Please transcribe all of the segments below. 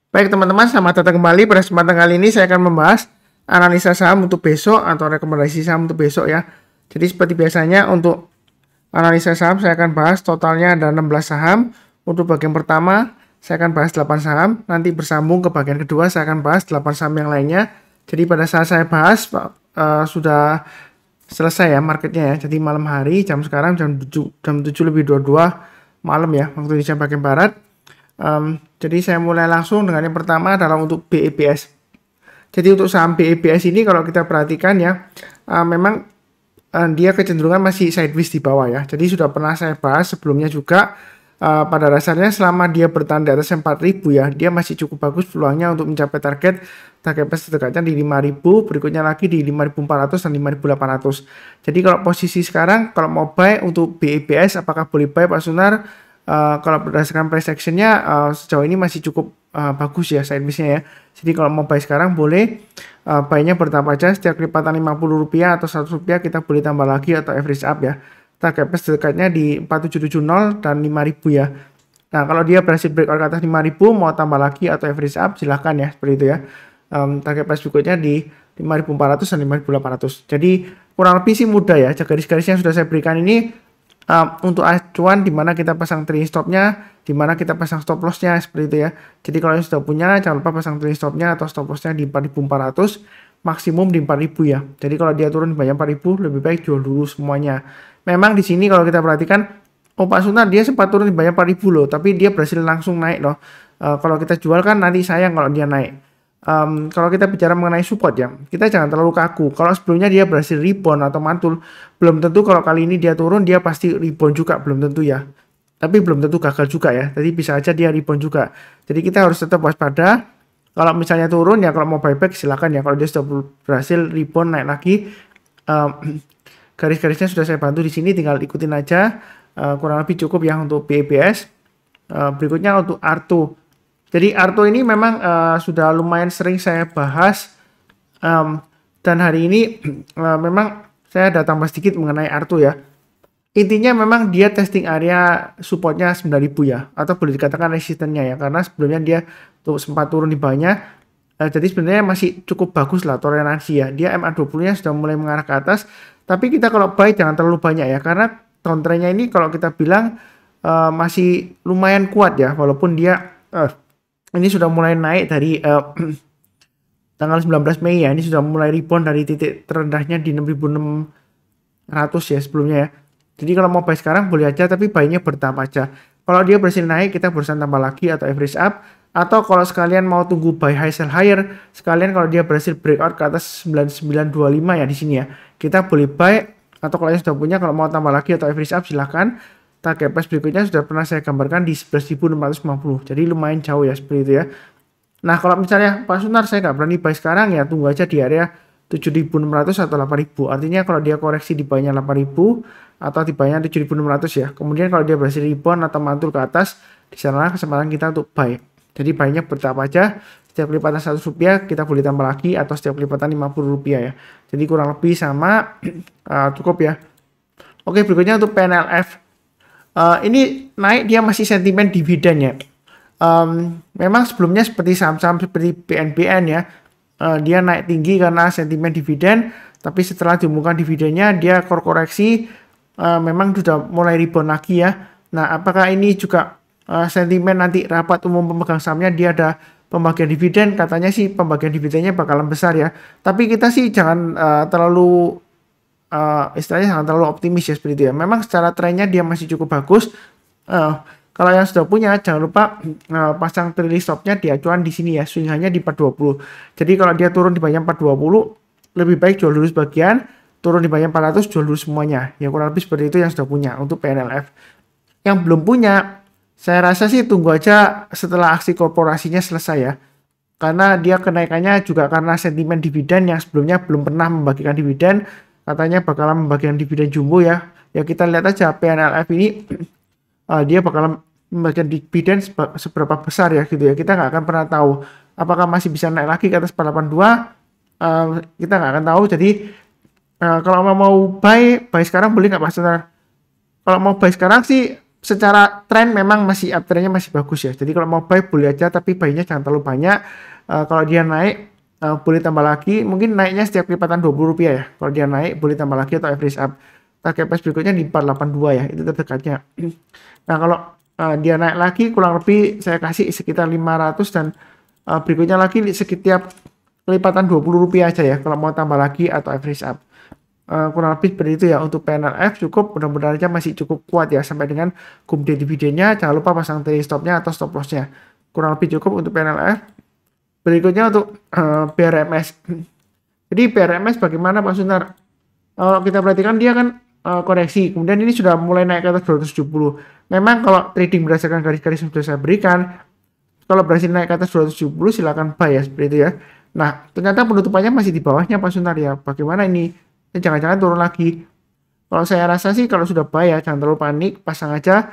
Baik teman-teman, selamat datang kembali. Pada kesempatan kali ini saya akan membahas analisa saham untuk besok atau rekomendasi saham untuk besok ya. Jadi seperti biasanya untuk analisa saham saya akan bahas totalnya ada 16 saham. Untuk bagian pertama saya akan bahas 8 saham. Nanti bersambung ke bagian kedua saya akan bahas 8 saham yang lainnya. Jadi pada saat saya bahas sudah selesai ya marketnya ya. Jadi malam hari sekarang jam 7 lebih 22 malam ya waktu Indonesia bagian barat. Jadi saya mulai langsung dengan yang pertama adalah untuk BEBS. Jadi untuk saham BEBS ini kalau kita perhatikan ya, memang dia kecenderungan masih sideways di bawah ya. Jadi sudah pernah saya bahas sebelumnya juga, pada dasarnya selama dia bertahan di atas 4.000 ya, dia masih cukup bagus peluangnya untuk mencapai target price terdekatnya di 5.000, berikutnya lagi di 5.400 dan 5.800. Jadi kalau posisi sekarang, kalau mau buy untuk BEBS, apakah boleh buy Pak Sunar? Kalau berdasarkan price actionnya sejauh ini masih cukup bagus ya sideways-nya ya. Jadi kalau mau buy sekarang boleh, buy-nya bertahap aja. Setiap kelipatan Rp50 atau Rp100 kita boleh tambah lagi atau average up ya. Target price dekatnya di 4770 dan 5.000 ya. Nah kalau dia berhasil breakout ke atas 5.000 mau tambah lagi atau average up silahkan ya, seperti itu ya. Target price berikutnya di 5.400 dan 5.800. Jadi kurang lebih sih mudah ya. Garis-garis yang sudah saya berikan ini untuk acuan di mana kita pasang trailing stopnya, di mana kita pasang stop lossnya, seperti itu ya. Jadi kalau yang sudah punya jangan lupa pasang trailing stopnya atau stop lossnya di 4.400, maksimum di 4.000 ya. Jadi kalau dia turun di banyak 4.000 lebih baik jual dulu semuanya. Memang di sini kalau kita perhatikan, oh Pak Sunar dia sempat turun di banyak 4.000 loh, tapi dia berhasil langsung naik loh. Kalau kita jual kan nanti sayang kalau dia naik. Kalau kita bicara mengenai support ya, kita jangan terlalu kaku. Kalau sebelumnya dia berhasil rebound atau mantul, belum tentu kalau kali ini dia turun dia pasti rebound juga, belum tentu ya. Tapi belum tentu gagal juga ya. Jadi bisa aja dia rebound juga. Jadi kita harus tetap waspada. Kalau misalnya turun ya, kalau mau buyback silakan ya. Kalau dia sudah berhasil rebound naik lagi, garis-garisnya sudah saya bantu di sini, tinggal ikutin aja. Kurang lebih cukup ya untuk BEBS. Berikutnya untuk Arto. Jadi Arto ini memang sudah lumayan sering saya bahas, dan hari ini memang saya ada tambah sedikit mengenai Arto ya. Intinya memang dia testing area supportnya 9.000 ya, atau boleh dikatakan resistennya ya, karena sebelumnya dia tuh sempat turun di bawahnya. Jadi sebenarnya masih cukup bagus lah toleransi ya. Dia MA20-nya sudah mulai mengarah ke atas, tapi kita kalau buy jangan terlalu banyak ya, karena downtrendnya ini kalau kita bilang masih lumayan kuat ya, walaupun dia ini sudah mulai naik dari tanggal 19 Mei ya. Ini sudah mulai rebound dari titik terendahnya di 6.600 ya sebelumnya ya. Jadi kalau mau buy sekarang boleh aja, tapi buy-nya bertahap aja. Kalau dia berhasil naik kita berusaha tambah lagi atau average up. Atau kalau sekalian mau tunggu buy high sell higher, sekalian kalau dia berhasil breakout ke atas 9925 ya di sini ya, kita boleh buy. Atau kalau yang sudah punya, kalau mau tambah lagi atau average up silahkan. Target price berikutnya sudah pernah saya gambarkan di 11.650. Jadi lumayan jauh ya, seperti itu ya. Nah kalau misalnya Pak Sunar saya nggak berani buy sekarang ya, tunggu aja di area 7.600 atau 8.000. Artinya kalau dia koreksi di bawahnya 8.000 atau di bawahnya 7.600 ya. Kemudian kalau dia berhasil rebound atau mantul ke atas, di sana kesempatan kita untuk buy. Jadi buy-nya bertahap aja. Setiap kelipatan Rp100 kita boleh tambah lagi, atau setiap kelipatan Rp50 ya. Jadi kurang lebih sama, cukup ya. Oke, berikutnya untuk PNLF. Ini naik dia masih sentimen dividen ya. Memang sebelumnya seperti saham-saham seperti BNBN ya, dia naik tinggi karena sentimen dividen, tapi setelah diumumkan dividennya dia koreksi, memang sudah mulai rebound lagi ya. Nah apakah ini juga sentimen nanti rapat umum pemegang sahamnya dia ada pembagian dividen? Katanya sih pembagian dividennya bakalan besar ya, tapi kita sih jangan terlalu istilahnya jangan terlalu optimis ya, seperti itu ya. Memang secara trennya dia masih cukup bagus. Kalau yang sudah punya jangan lupa pasang trailing stopnya di acuan di sini ya, swing hanya di 420. Jadi kalau dia turun di banyak 420 lebih baik jual dulu sebagian, turun di banyak 400 jual dulu semuanya ya, kurang lebih seperti itu yang sudah punya untuk PNLF. Yang belum punya saya rasa sih tunggu aja setelah aksi korporasinya selesai ya, karena dia kenaikannya juga karena sentimen dividen yang sebelumnya belum pernah membagikan dividen. Katanya bakalan membagikan dividen jumbo ya. Ya kita lihat aja PNLF ini dia bakalan membagikan dividen seberapa besar ya gitu ya. Kita nggak akan pernah tahu apakah masih bisa naik lagi ke atas 482. Kita nggak akan tahu. Jadi kalau mau buy sekarang boleh nggak Mas? Kalau mau buy sekarang sih secara tren memang masih uptrendnya masih bagus ya. Jadi kalau mau buy boleh aja, tapi buy-nya jangan terlalu banyak. Kalau dia naik boleh tambah lagi, mungkin naiknya setiap kelipatan Rp20 ya. Kalau dia naik boleh tambah lagi atau average up. Target price berikutnya di 482 ya, itu terdekatnya. Nah kalau dia naik lagi kurang lebih saya kasih sekitar 500 dan berikutnya lagi setiap kelipatan Rp20 aja ya kalau mau tambah lagi atau average up. Kurang lebih seperti itu ya untuk PNLF. Cukup, mudah-mudahan aja masih cukup kuat ya sampai dengan gumde dividennya. Jangan lupa pasang trailing stopnya atau stop lossnya. Kurang lebih cukup untuk PNLF. Berikutnya untuk BRMS. Jadi BRMS bagaimana Pak Sunar? Kalau kita perhatikan dia kan koreksi, kemudian ini sudah mulai naik ke atas 270. Memang kalau trading berdasarkan garis-garis yang sudah saya berikan, kalau berhasil naik ke atas 270 silakan buy ya, seperti itu ya. Nah ternyata penutupannya masih di bawahnya Pak Sunar ya. Bagaimana ini? Jangan-jangan turun lagi. Kalau saya rasa sih kalau sudah buy ya jangan terlalu panik, pasang aja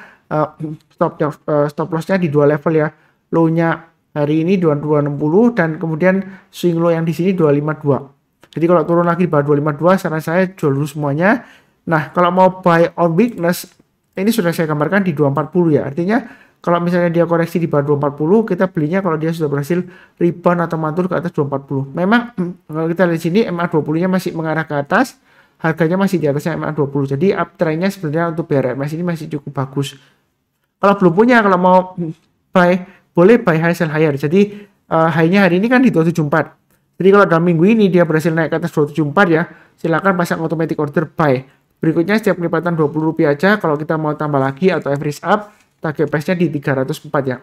stop lossnya di dua level ya. Low-nya hari ini 2260 dan kemudian swing low yang di sini 252. Jadi kalau turun lagi di bawah 252 saran saya jual dulu semuanya. Nah, kalau mau buy on weakness ini sudah saya gambarkan di 240 ya. Artinya kalau misalnya dia koreksi di bawah 240, kita belinya kalau dia sudah berhasil rebound atau mantul ke atas 240. Memang kalau kita lihat sini MA20-nya masih mengarah ke atas, harganya masih di atasnya MA20. Jadi uptrend-nya sebenarnya untuk BRMS ini masih cukup bagus. Kalau belum punya, kalau mau buy, boleh buy high sell higher. Jadi high-nya hari ini kan di 274. Jadi kalau dalam minggu ini dia berhasil naik ke atas 274 ya, silakan pasang automatic order buy. Berikutnya setiap kelipatan Rp20 aja. Kalau kita mau tambah lagi atau average up, target price-nya di 304 ya.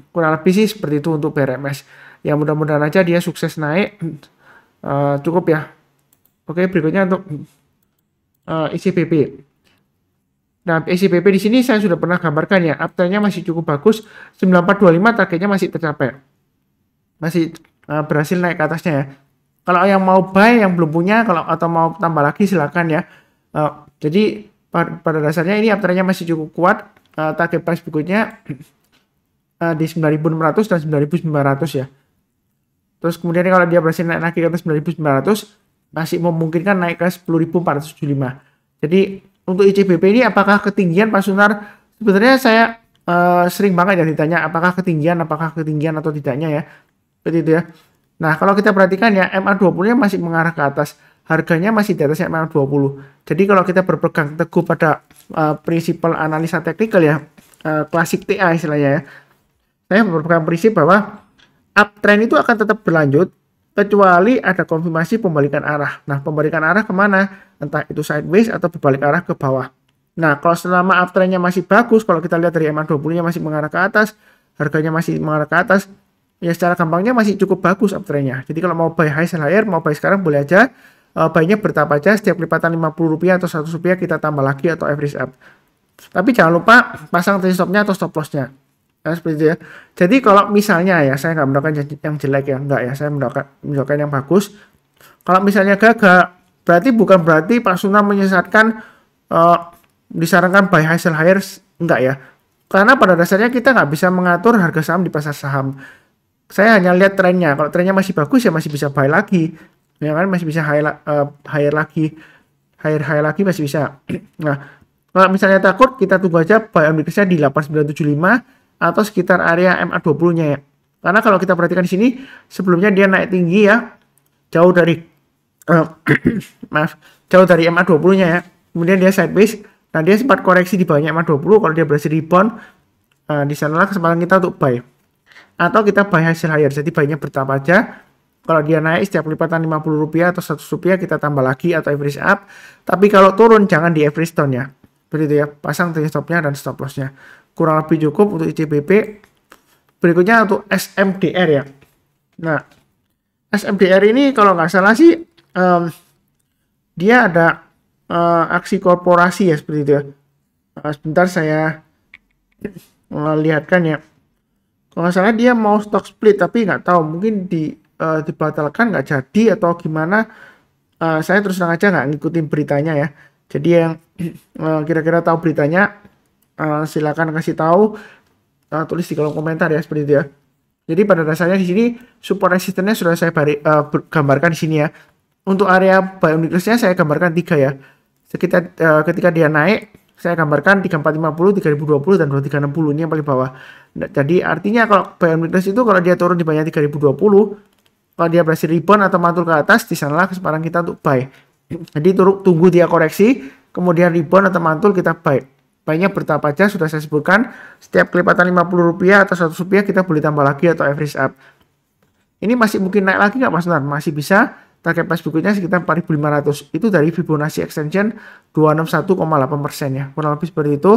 Kurang lebih sih seperti itu untuk BRMS. Ya mudah-mudahan aja dia sukses naik. Cukup ya. Oke, berikutnya untuk ICBP. Nah, ICBP di sini saya sudah pernah gambarkan ya. Uptrend-nya masih cukup bagus. 9425 targetnya masih tercapai. Masih berhasil naik ke atasnya ya. Kalau yang mau buy, yang belum punya, atau mau tambah lagi silakan ya. Jadi pada dasarnya ini uptrend-nya masih cukup kuat. Target price berikutnya di 9.600 dan 9.900 ya. Terus kemudian kalau dia berhasil naik lagi ke atas 9.900 masih memungkinkan naik ke 10.475. Jadi untuk ICBP ini apakah ketinggian Pak Sunar? Sebenarnya saya sering banget ya ditanya apakah ketinggian atau tidaknya ya. Seperti itu ya. Nah kalau kita perhatikan ya MA20 nya masih mengarah ke atas. Harganya masih di atasnya MA20. Jadi kalau kita berpegang teguh pada prinsipal analisa teknikal ya, klasik TA istilahnya ya, saya berpegang prinsip bahwa uptrend itu akan tetap berlanjut kecuali ada konfirmasi pembalikan arah. Nah, pembalikan arah kemana? Entah itu sideways atau berbalik arah ke bawah. Nah, kalau selama uptrendnya masih bagus, kalau kita lihat dari MA20-nya masih mengarah ke atas, harganya masih mengarah ke atas, ya secara gampangnya masih cukup bagus uptrendnya. Jadi kalau mau buy high sell higher, mau buy sekarang boleh aja. Buy-nya bertahap aja, setiap lipatan Rp50 atau Rp100 kita tambah lagi atau average up. Tapi jangan lupa pasang trailing stop-nya atau stop loss-nya. Ya, seperti itu ya. Jadi kalau misalnya ya, saya nggak mendapatkan yang jelek ya, enggak ya, saya mendapatkan yang bagus. Kalau misalnya gagal, bukan berarti Pak Sunar menyesatkan disarankan buy high sell higher, enggak ya. Karena pada dasarnya kita nggak bisa mengatur harga saham di pasar saham. Saya hanya lihat trennya. Kalau trennya masih bagus ya masih bisa buy lagi. Ya kan masih bisa higher lagi masih bisa. Nah, kalau misalnya takut kita tunggu aja buy on weakness-nya di 8975 atau sekitar area MA20-nya ya. Karena kalau kita perhatikan di sini sebelumnya dia naik tinggi ya, jauh dari jauh dari MA20-nya ya. Kemudian dia sideways. Nah, dia sempat koreksi di bawahnya MA20. Kalau dia berhasil rebound, di sanalah kesempatan kita untuk buy. Atau kita buy hasil higher. Jadi buy-nya bertahap aja. Kalau dia naik setiap lipatan Rp50 atau Rp100 kita tambah lagi atau average up. Tapi kalau turun jangan di average down ya. Seperti itu ya. Pasang trailing stop-nya dan stop loss-nya. Kurang lebih cukup untuk ICBP. Berikutnya untuk SMDR ya. Nah, SMDR ini kalau nggak salah sih dia ada aksi korporasi ya seperti itu ya. Sebentar saya lihatkan ya. Kalau nggak salah dia mau stock split tapi nggak tahu mungkin dibatalkan nggak jadi atau gimana. Saya terus terang aja nggak ngikutin beritanya ya. Jadi yang kira-kira tahu beritanya silakan kasih tahu, tulis di kolom komentar ya seperti itu ya. Jadi pada dasarnya di sini support resistennya sudah saya gambarkan di sini ya. Untuk area buy on weakness-nya saya gambarkan 3 ya. Ketika dia naik saya gambarkan 3450, 3020 dan 2360 ini yang paling bawah. Nah, jadi artinya kalau buy on weakness itu kalau dia turun di bawahnya 3020, kalau dia berhasil rebound atau mantul ke atas, di sanalah kesempatan kita untuk buy. Jadi tunggu dia koreksi, kemudian rebound atau mantul kita buy. Buy-nya bertahap aja, sudah saya sebutkan. Setiap kelipatan Rp50 atau Rp100 kita boleh tambah lagi atau average up. Ini masih mungkin naik lagi nggak Mas Nar? Masih bisa. Target price berikutnya sekitar 4.500. Itu dari Fibonacci extension 261,8% ya. Kurang lebih seperti itu.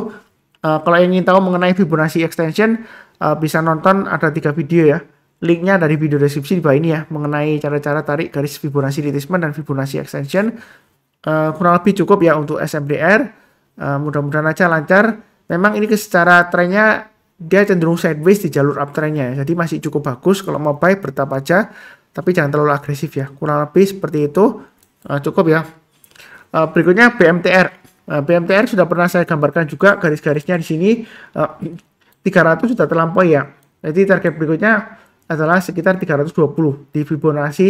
Kalau ingin tahu mengenai Fibonacci extension, bisa nonton ada 3 video ya. Linknya dari video deskripsi di bawah ini ya. Mengenai cara-cara tarik garis Fibonacci retracement dan Fibonacci extension. Kurang lebih cukup ya untuk SMDR. Mudah-mudahan aja lancar. Memang ini secara trennya dia cenderung sideways di jalur uptrendnya, jadi masih cukup bagus. Kalau mau buy bertahap aja, tapi jangan terlalu agresif ya. Kurang lebih seperti itu, cukup ya. Berikutnya BMTR. BMTR sudah pernah saya gambarkan juga garis-garisnya di sini. 300 sudah terlampaui ya. Jadi target berikutnya adalah sekitar 320 di Fibonacci.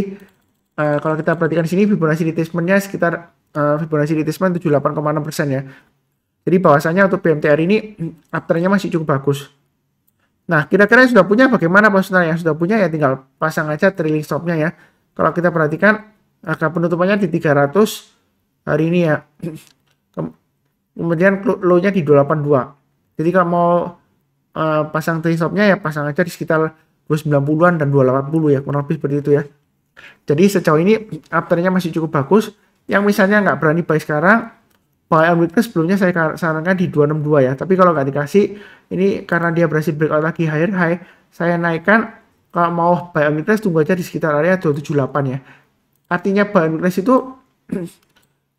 Kalau kita perhatikan di sini Fibonacci retracement-nya sekitar Fibonacci retracement 78,6% ya. Jadi bahwasanya untuk BMTR ini uptrendnya masih cukup bagus. Nah, kira-kira yang sudah punya bagaimana Pak Sunar? Yang sudah punya ya tinggal pasang aja trailing stop-nya ya. Kalau kita perhatikan harga penutupannya di 300 hari ini ya. Kemudian low-nya di 282. Jadi kalau mau pasang trailing stop-nya ya pasang aja di sekitar 290-an dan 280 ya. Kurang lebih seperti itu ya. Jadi sejauh ini uptrendnya masih cukup bagus. Yang misalnya nggak berani buy sekarang, buy on weakness sebelumnya saya sarankan di 262 ya. Tapi kalau nggak dikasih, ini karena dia berhasil breakout lagi higher high, saya naikkan. Kalau mau buy on weakness tunggu aja di sekitar area 278 ya. Artinya buy on weakness itu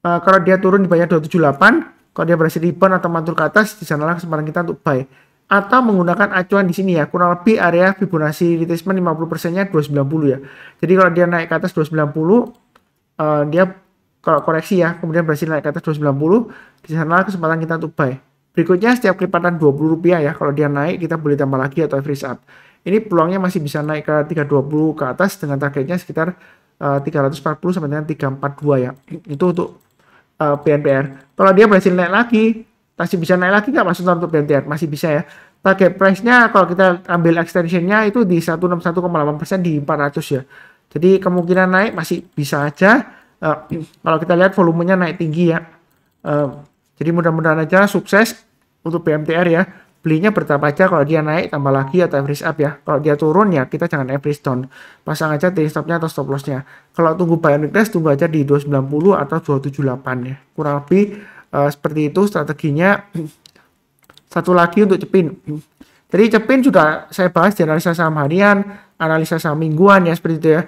kalau dia turun di bawah 278, kalau dia berhasil rebound atau mantul ke atas, di sanalah kesempatan kita untuk buy. Atau menggunakan acuan di sini ya, kurang lebih area Fibonacci retracement 50%-nya 290 ya. Jadi kalau dia naik ke atas 290, dia kalau koreksi ya, kemudian berhasil naik ke atas 290, di sana kesempatan kita untuk buy. Berikutnya setiap kelipatan Rp20 ya, kalau dia naik kita boleh tambah lagi atau average up. Ini peluangnya masih bisa naik ke 320 ke atas dengan targetnya sekitar 340 sampai dengan 342 ya. Itu untuk BNPR. Kalau dia berhasil naik lagi, masih bisa naik lagi nggak maksudnya untuk BNPR? Masih bisa ya. Target price-nya kalau kita ambil extension-nya itu di 161,8% di 400 ya. Jadi kemungkinan naik masih bisa aja. Kalau kita lihat volumenya naik tinggi ya. Jadi mudah-mudahan aja sukses untuk BMTR ya. Belinya bertahap aja, kalau dia naik tambah lagi atau average up ya. Kalau dia turun ya kita jangan average down. Pasang aja trailing stop-nya atau stop loss-nya. Kalau tunggu buy on weakness tunggu aja di 290 atau 278 ya. Kurang lebih seperti itu strateginya. Satu lagi untuk Cepin. Jadi Cepin sudah saya bahas di analisa saham harian, analisa saham mingguan ya seperti itu ya.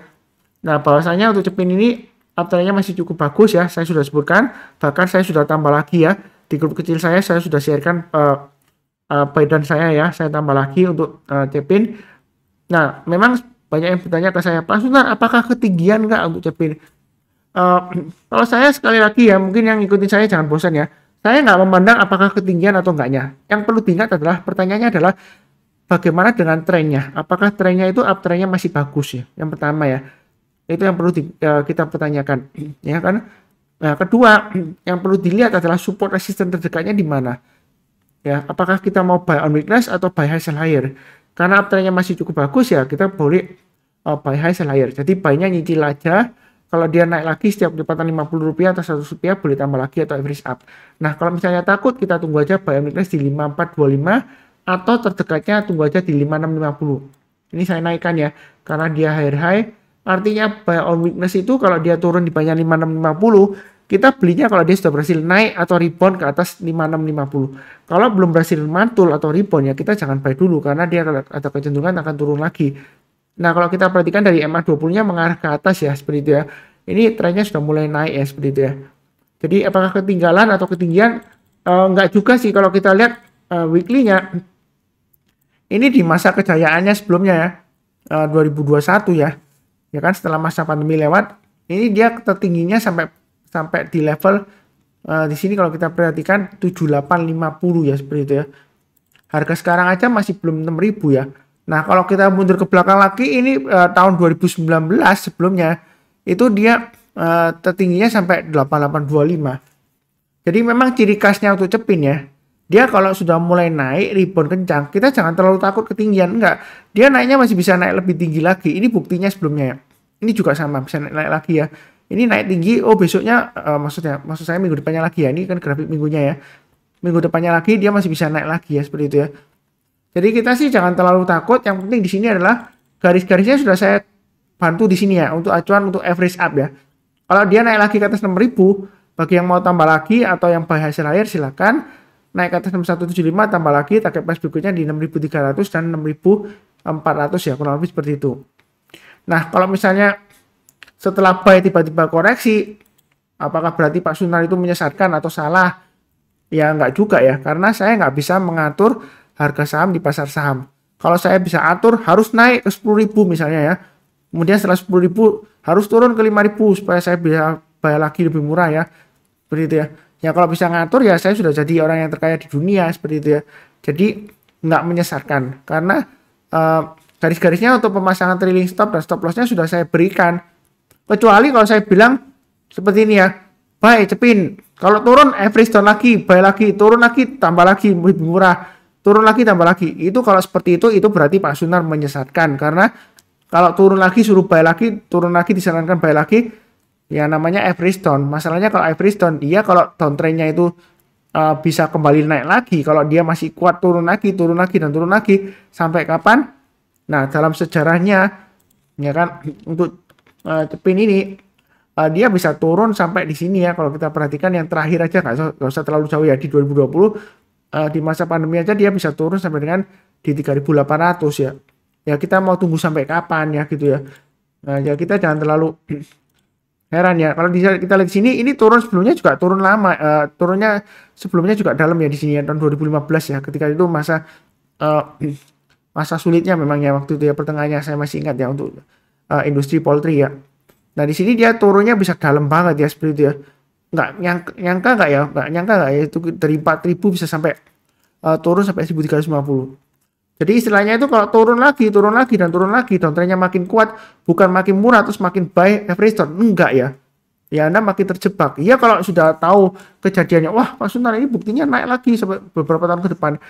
Nah bahwasanya untuk Cepin ini uptrendnya masih cukup bagus ya, saya sudah sebutkan, bahkan saya sudah tambah lagi ya, di grup kecil saya sudah sharekan buy down saya ya, saya tambah lagi untuk Cepin. Nah, memang banyak yang bertanya ke saya, Pak Sunar, apakah ketinggian nggak untuk Cepin? Kalau saya sekali lagi ya, mungkin yang ikutin saya jangan bosan ya, saya nggak memandang apakah ketinggian atau enggaknya. Yang perlu diingat adalah, pertanyaannya adalah, bagaimana dengan trennya? Apakah trennya itu uptrendnya masih bagus ya? Yang pertama ya. Itu yang perlu kita pertanyakan ya kan. Nah, kedua yang perlu dilihat adalah support resisten terdekatnya di mana ya. Apakah kita mau buy on weakness atau buy high sell higher? Karena uptrendnya masih cukup bagus ya, kita boleh buy high sell higher. Jadi buy-nya nyicil aja. Kalau dia naik lagi setiap kelipatan Rp50 atau Rp100 boleh tambah lagi atau average up. Nah kalau misalnya takut, kita tunggu aja buy on weakness di 5425 atau terdekatnya tunggu aja di 5650. Ini saya naikkan ya karena dia higher high. Artinya buy on weakness itu kalau dia turun di bawah 5650, kita belinya kalau dia sudah berhasil naik atau rebound ke atas 5650. Kalau belum berhasil mantul atau rebound ya kita jangan buy dulu karena dia ada kecenderungan akan turun lagi. Nah kalau kita perhatikan dari MA20-nya mengarah ke atas ya seperti itu ya. Ini trennya sudah mulai naik ya seperti itu ya. Jadi apakah ketinggalan atau ketinggian? Enggak juga sih kalau kita lihat weekly-nya. Ini di masa kejayaannya sebelumnya ya. 2021 ya. Ya kan setelah masa pandemi lewat, ini dia tertingginya sampai di level di sini kalau kita perhatikan 7850 ya seperti itu ya. Harga sekarang aja masih belum 6000 ya. Nah, kalau kita mundur ke belakang lagi ini tahun 2019 sebelumnya itu dia tertingginya sampai 8825. Jadi memang ciri khasnya untuk Cepin ya. Dia kalau sudah mulai naik rebound kencang, kita jangan terlalu takut ketinggian, enggak. Dia naiknya masih bisa naik lebih tinggi lagi. Ini buktinya sebelumnya ya. Ini juga sama bisa naik lagi ya. Ini naik tinggi, oh besoknya maksud saya minggu depannya lagi ya. Ini kan grafik minggunya ya. Minggu depannya lagi dia masih bisa naik lagi ya, seperti itu ya. Jadi kita sih jangan terlalu takut. Yang penting di sini adalah garis-garisnya sudah saya bantu di sini ya untuk acuan untuk average up ya. Kalau dia naik lagi ke atas 6.000, bagi yang mau tambah lagi atau yang buy hasil akhir silakan naik ke atas 6175 tambah lagi target price berikutnya di 6.300 dan 6.400 ya, kurang lebih seperti itu. Nah, kalau misalnya setelah buy tiba-tiba koreksi, apakah berarti Pak Sunar itu menyesatkan atau salah? Ya enggak juga ya, karena saya nggak bisa mengatur harga saham di pasar saham. Kalau saya bisa atur harus naik ke 10.000 misalnya ya. Kemudian setelah 10.000 harus turun ke 5.000 supaya saya bisa bayar lagi lebih murah ya. Seperti itu ya. Ya kalau bisa ngatur ya saya sudah jadi orang yang terkaya di dunia seperti itu ya. Jadi nggak menyesatkan karena garis-garisnya untuk pemasangan trailing stop dan stop lossnya sudah saya berikan. Kecuali kalau saya bilang seperti ini ya. Buy Cepin. Kalau turun average down lagi, buy lagi, turun lagi, tambah lagi lebih murah. Turun lagi tambah lagi. Itu kalau seperti itu berarti Pak Sunar menyesatkan karena kalau turun lagi suruh buy lagi, turun lagi disarankan buy lagi, ya namanya average down. Masalahnya kalau average down, dia kalau downtrendnya itu bisa kembali naik lagi. Kalau dia masih kuat turun lagi, dan turun lagi, sampai kapan? Nah, dalam sejarahnya, ya kan, untuk Cepin ini, dia bisa turun sampai di sini ya. Kalau kita perhatikan yang terakhir aja, nggak usah terlalu jauh ya, di 2020, di masa pandemi aja dia bisa turun sampai dengan di 3.800 ya. Ya kita mau tunggu sampai kapan ya gitu ya. Nah ya kita jangan terlalu heran ya. Kalau kita lihat di sini ini turun sebelumnya juga turun lama. Turunnya sebelumnya juga dalam ya di sini ya tahun 2015 ya. Ketika itu masa sulitnya memang ya waktu itu ya, pertengahannya saya masih ingat ya untuk industri poultry ya. Nah di sini dia turunnya bisa dalam banget ya seperti itu ya. Nggak nyangka nggak ya? Nggak nyangka nggak ya itu dari 4.000 bisa sampai turun sampai 1.350. Jadi istilahnya itu kalau turun lagi, dan turun lagi, downtrendnya makin kuat, bukan makin murah terus makin buy average down, enggak ya. Ya Anda makin terjebak. Iya kalau sudah tahu kejadiannya, wah Pak Sunar ini buktinya naik lagi sampai beberapa tahun ke depan.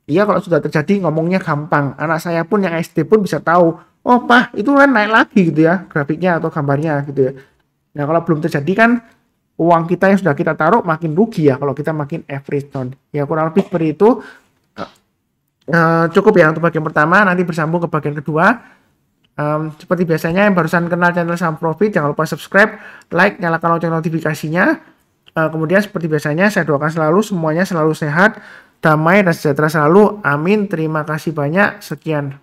Iya kalau sudah terjadi ngomongnya gampang. Anak saya pun yang SD pun bisa tahu, oh Pak itu kan naik lagi gitu ya, grafiknya atau gambarnya gitu ya. Nah kalau belum terjadi kan uang kita yang sudah kita taruh makin rugi ya kalau kita makin average down. Ya kurang lebih seperti itu. Cukup ya untuk bagian pertama, nanti bersambung ke bagian kedua. Seperti biasanya yang barusan kenal channel Saham Profit, jangan lupa subscribe, like, nyalakan lonceng notifikasinya. Kemudian seperti biasanya saya doakan selalu semuanya selalu sehat, damai dan sejahtera selalu. Amin. Terima kasih banyak. Sekian.